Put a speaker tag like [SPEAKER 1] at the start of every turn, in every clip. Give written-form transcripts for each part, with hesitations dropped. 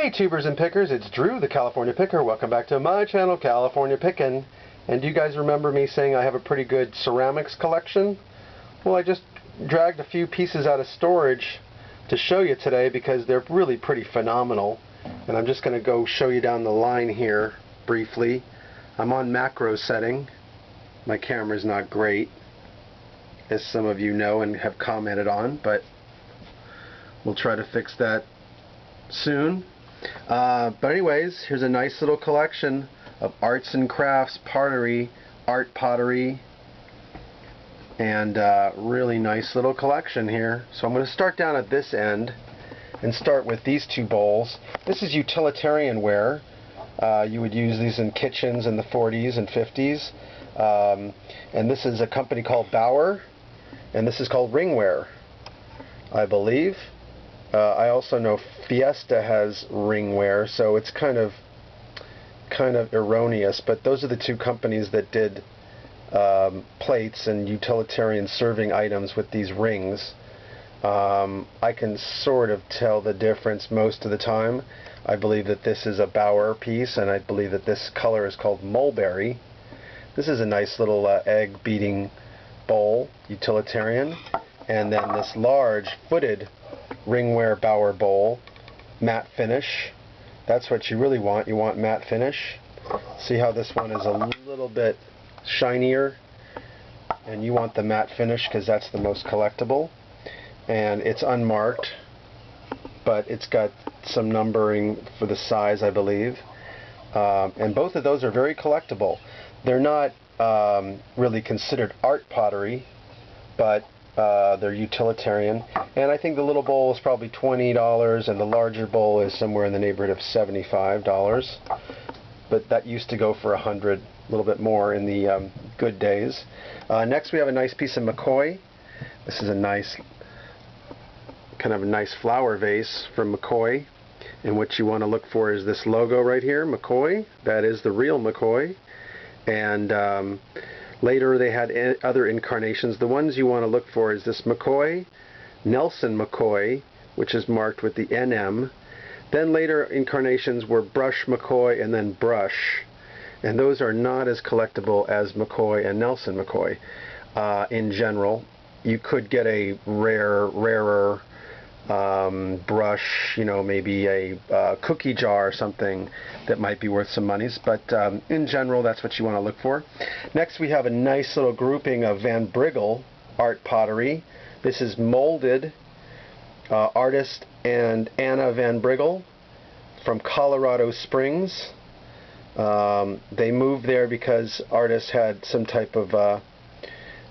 [SPEAKER 1] Hey tubers and pickers, it's Drew the California Picker. Welcome back to my channel, California Pickin'. And do you guys remember me saying I have a pretty good ceramics collection? Well, I just dragged a few pieces out of storage to show you today because they're really pretty phenomenal. And I'm just going to go show you down the line here briefly. I'm on macro setting. My camera's not great, as some of you know and have commented on, but we'll try to fix that soon. But anyways, here's a nice little collection of arts and crafts, pottery, art pottery, and really nice little collection here. So I'm going to start down at this end and start with these two bowls. This is utilitarian ware. You would use these in kitchens in the 40s and 50s. And this is a company called Bauer, and this is called ringware, I believe. I also know Fiesta has ringware, so it's kind of erroneous, but those are the two companies that did plates and utilitarian serving items with these rings. I can sort of tell the difference most of the time. I believe that this is a Bauer piece, and I believe that this color is called mulberry. This is a nice little egg beating bowl, utilitarian, and then this large footed ringware Bauer bowl, matte finish. That's what you really want. You want matte finish. See how this one is a little bit shinier, and you want the matte finish because that's the most collectible. And it's unmarked, but it's got some numbering for the size, I believe. And both of those are very collectible. They're not really considered art pottery, but they're utilitarian. And I think the little bowl is probably $20, and the larger bowl is somewhere in the neighborhood of $75. But that used to go for $100, a little bit more in the good days. Next we have a nice piece of McCoy. This is a nice, kind of a nice flower vase from McCoy. And what you want to look for is this logo right here, McCoy. That is the real McCoy. And later they had other incarnations. The ones you want to look for is this McCoy, Nelson McCoy, which is marked with the NM. Then later incarnations were Brush McCoy and then Brush. And those are not as collectible as McCoy and Nelson McCoy. In general, you could get a rarer brush, you know, maybe a cookie jar or something that might be worth some monies, but in general that's what you want to look for. Next we have a nice little grouping of Van Briggle art pottery. This is molded artist and Anna Van Briggle from Colorado Springs. They moved there because artist had some type of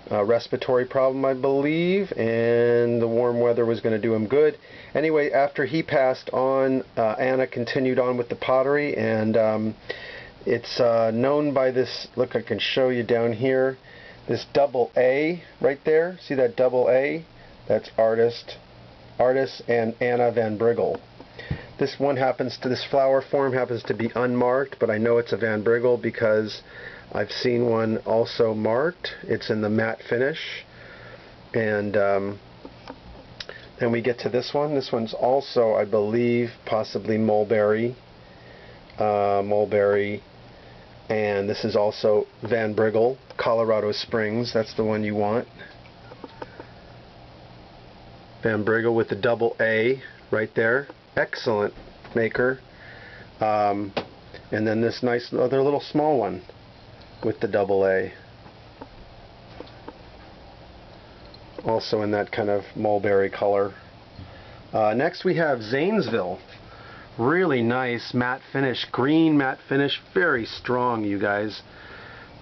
[SPEAKER 1] respiratory problem, I believe, and the warm weather was going to do him good. Anyway, after he passed on, Anna continued on with the pottery, and it's known by this, look, I can show you down here, this double A right there. See that double A? That's artist and Anna Van Briggle. This one happens to, this flower form happens to be unmarked, but I know it's a Van Briggle because I've seen one also marked. It's in the matte finish. And then we get to this one. This one's also, I believe, possibly mulberry. Mulberry. And this is also Van Briggle, Colorado Springs. That's the one you want. Van Briggle with the double A right there. Excellent maker. And then this nice other little small one with the double A. Also in that kind of mulberry color. Next we have Zanesville. Really nice matte finish, green matte finish, very strong, you guys.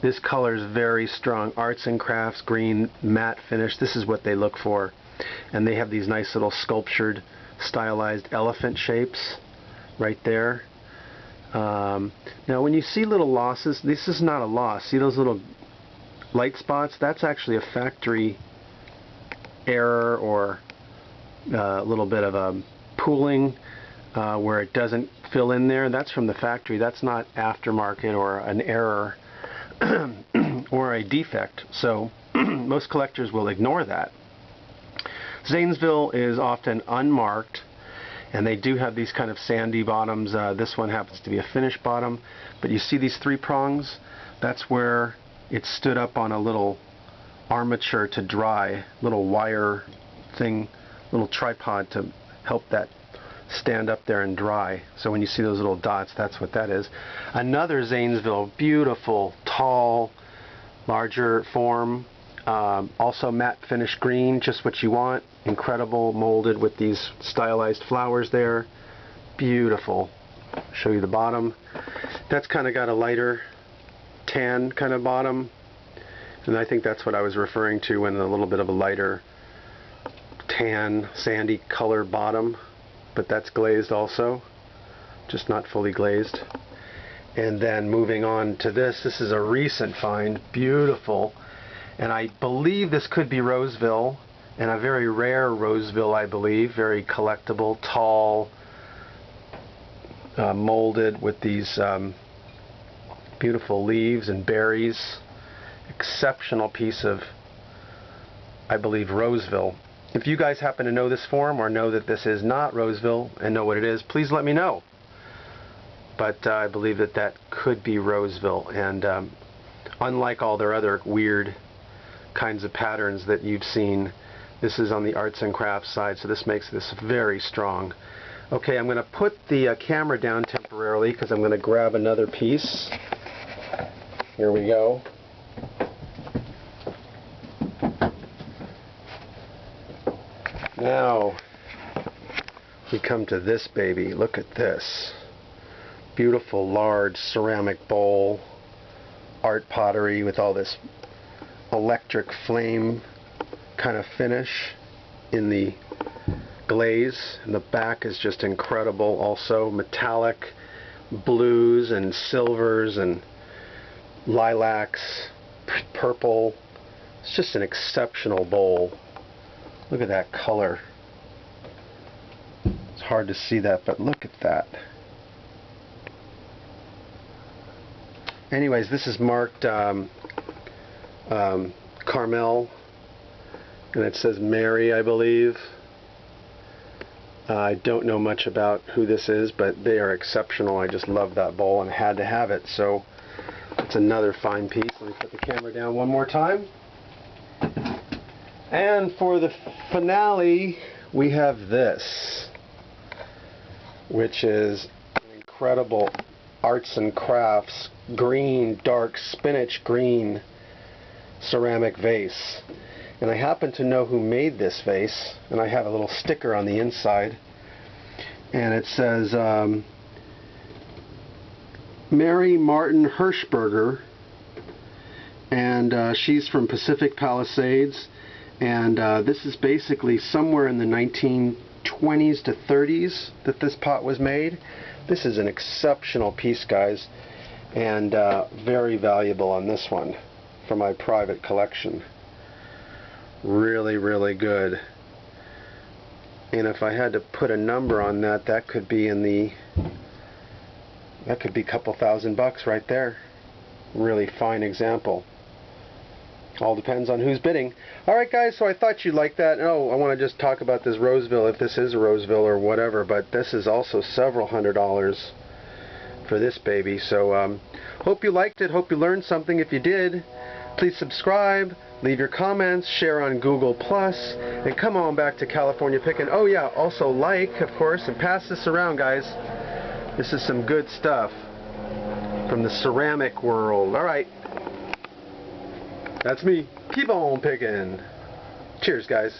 [SPEAKER 1] This color is very strong. Arts and crafts, green matte finish. This is what they look for. And they have these nice little sculptured, stylized elephant shapes right there. Now when you see little losses, this is not a loss. See those little light spots? That's actually a factory error, or a little bit of a pooling where it doesn't fill in there. That's from the factory. That's not aftermarket or an error or a defect. So most collectors will ignore that. Zanesville is often unmarked, And they do have these kind of sandy bottoms. This one happens to be a finished bottom. But you see these 3 prongs? That's where it stood up on a little armature to dry, little wire thing, little tripod to help that stand up there and dry. So when you see those little dots, that's what that is. Another Zanesville, beautiful, tall, larger form, also matte finish green, just what you want. Incredible, molded with these stylized flowers there. Beautiful. Show you the bottom. That's kind of got a lighter tan kind of bottom, and I think that's what I was referring to when a little bit of a lighter tan, sandy color bottom. But that's glazed also, just not fully glazed. And then moving on to this is a recent find, beautiful, and I believe this could be Roseville, and a very rare Roseville, I believe, very collectible, tall, molded with these beautiful leaves and berries. Exceptional piece of, I believe, Roseville. If you guys happen to know this form or know that this is not Roseville and know what it is, please let me know. But I believe that that could be Roseville, and unlike all their other weird kinds of patterns that you've seen, this is on the arts and crafts side, so this makes this very strong. Okay, I'm going to put the camera down temporarily because I'm going to grab another piece. Here we go. Now we come to this baby. Look at this. Beautiful large ceramic bowl, art pottery with all this electric flame kind of finish in the glaze, and the back is just incredible. Also metallic blues and silvers and lilacs, purple. It's just an exceptional bowl. Look at that color. It's hard to see that, but look at that. Anyways, this is marked Carmel, and it says Mary, I believe. I don't know much about who this is, but they are exceptional. I just love that bowl and had to have it. So it's another fine piece. Let me put the camera down one more time. And for the finale, we have this, which is an incredible arts and crafts green, dark spinach green ceramic vase. And I happen to know who made this vase, and I have a little sticker on the inside, and it says Mary Martin Hirschberger, and she's from Pacific Palisades, and this is basically somewhere in the 1920s to 30s that this pot was made. This is an exceptional piece, guys, and very valuable on this one for my private collection. Really, really good. And if I had to put a number on that, that could be in the, that could be a couple $1,000 right there. Really fine example. All depends on who's bidding. Alright guys, so I thought you'd like that. Oh, I want to just talk about this Roseville, if this is a Roseville or whatever, but this is also several $100s for this baby. So hope you liked it, hope you learned something. If you did, please subscribe, leave your comments, share on Google+, and come on back to California Pickin. Oh yeah, also like, of course, and pass this around, guys. This is some good stuff from the ceramic world. Alright. That's me. Keep on picking. Cheers, guys.